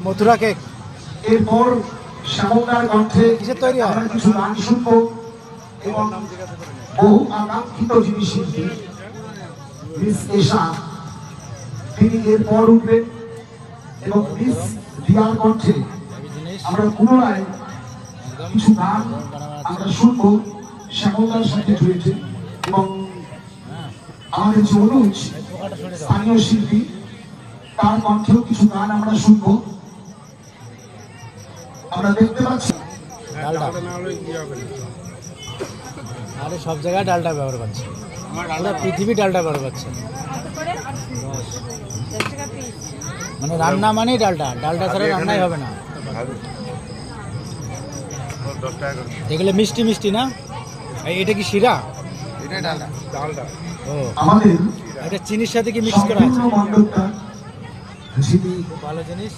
Mathura cake. এরপর শ্যামলদার কণ্ঠে কিসের তৈরি হয়? আমরা কিছু গান শুনবো এবং বহু আকাঙ্ক্ষিত যিনি শিল্পী মিস এশা তিনি এরপর উঠবেন এবং মিস দিয়ার কণ্ঠে আমরা পুনরায় কিছু গান আমরা শুনবো শ্যামলদার সাথে জড়িত এবং আমাদের যে অনুজ স্থানীয় শিল্পী তার কণ্ঠেও কিছু গান আমরা শুনবো। আমরা দেখতে পাচ্ছি আরে সব জায়গায় ডালটা ব্যবহার করছে, পুরো পৃথিবী ডালটা ব্যবহার করছে। মানে রান্না মানেই ডালটা, ডালটা ছাড়া রান্নাই হবে না। এগুলো মিষ্টি মিষ্টি না? এটা কি শিরা? এটা ডালটা। ও আমাদের এটা চিনির সাথে কি মিক্স করা আছে? মণ্ডপটা যিনি ভালো জিনিস।